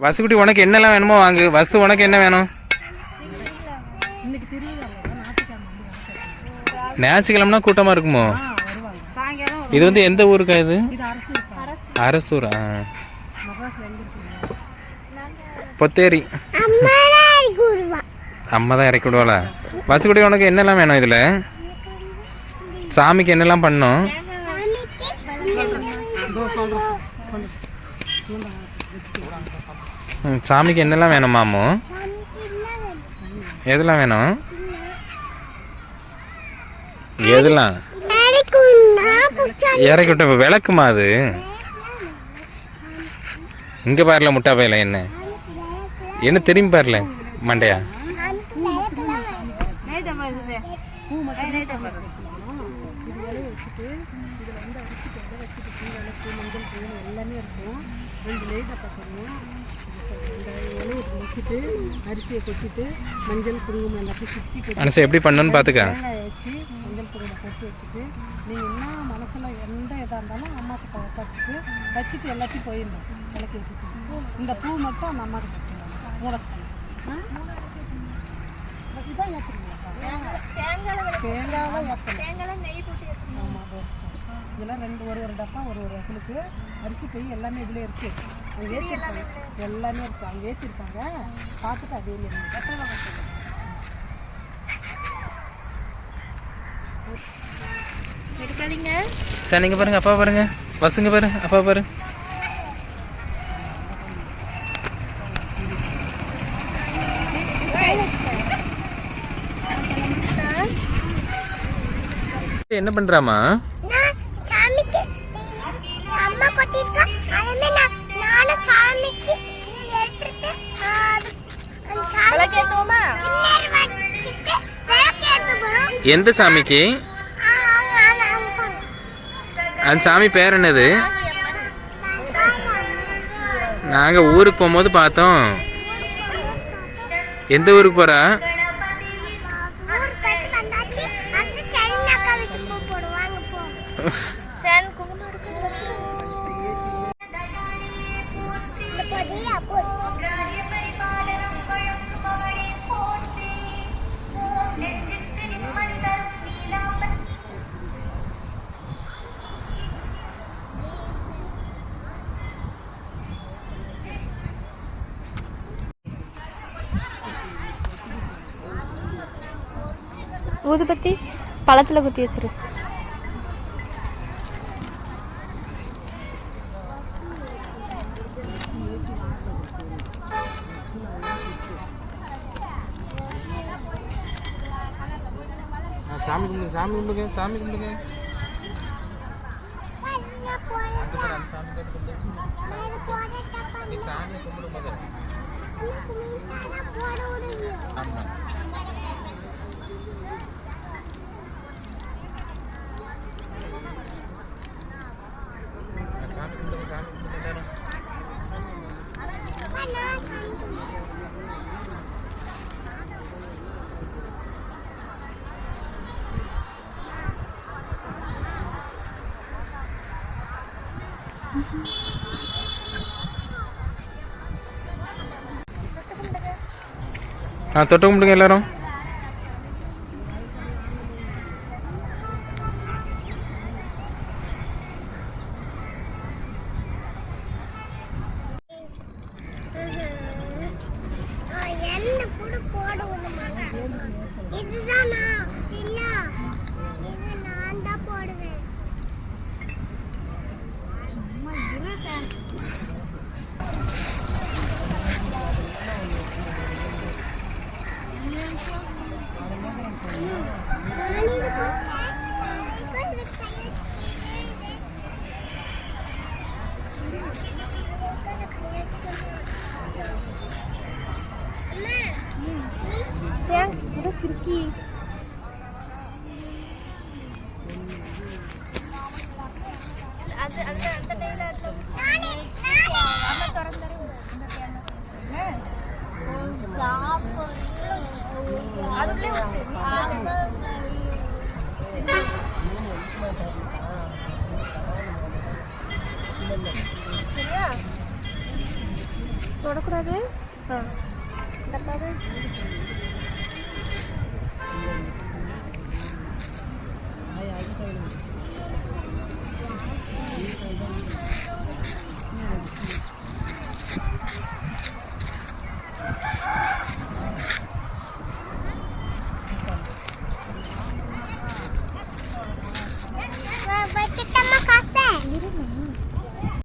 வசுக்குட்டி உனக்கு என்னெல்லாம் வேணுமோ வாங்கு. வசு உனக்கு என்ன வேணும்? ஞாயிற்றுக்கிழமைனா கூட்டமாக இருக்குமோ? இது வந்து எந்த ஊருக்கா இது? அரசூரா? பொத்தேரி. அம்மா தான் இறக்கி விடுவாளா? வசுக்குட்டி உனக்கு என்னெல்லாம் வேணும்? இதில் சாமிக்கு என்னெல்லாம் பண்ணணும்? சாமிக்கு என்னெல்லாம் வேணும் மாமு? எதெல்லாம் வேணும்? எதெல்லாம் இறக்கி விட்ட விளக்குமா அது? இங்கே பாருல முட்டா பையில என்ன என்ன திரும்பி பாருல மண்டையா. அரிசியை கொட்டிட்டு மஞ்சள் குங்குமம் எல்லாத்தையும் சுற்றி மனசை எப்படி பண்ணணும்னு பார்த்துக்க. வச்சு மஞ்சள் குங்குமம் போட்டு வச்சுட்டு நீங்கள் என்ன மனசில் எந்த இதாக இருந்தாலும் அம்மாவுக்கு வச்சுட்டு எல்லாத்தையும் போயிடணும். விளக்கு வச்சுட்டு இந்த பூ மட்டும் அந்த அம்மாவுக்கு கொடுத்துருவாங்க. மூலஸ்தானம் இதான் ஏற்றுறீங்களா? தேங்காய் ஏற்றணும். ஆமாம், இதெல்லாம் ஒரு டப்பா ஒரு அகலுக்கு அரிசி போய் எல்லாமே இதில் இருக்குது. அங்கே ஏற்றிருப்பாங்க, எல்லாமே இருக்குது. அங்கே ஏற்றிருப்பாங்க, பார்த்துட்டு அதே எடுக்காதீங்க. சரி நீங்கள் பாருங்கள், அப்பா பாருங்கள், பசங்க பாரு, அப்பா பாரு. என்ன பண்ணுறாமா? எந்த சாமிக்கு? அந்த சாமி பேர் என்னது? நாங்கள் ஊருக்கு போகும்போது பார்த்தோம். எந்த ஊருக்கு போகிறா? ஊதுபத்தி பழத்தில் குத்தி வச்சிரு. சாமி கும்பிடுங்க, சாமி கும்பிடுங்க, சாமி கும்பிடுங்க. நீ சாமி கும்பிடும் போது ஆமாம். சாமி கும்பிடுங்க, சாமி கும்பிடுங்க. தொட்டு கும்பிடுங்க எல்லாரும். கிறுக்கி அந்த டைல சரியா தொடக்கூடாது. ஆ.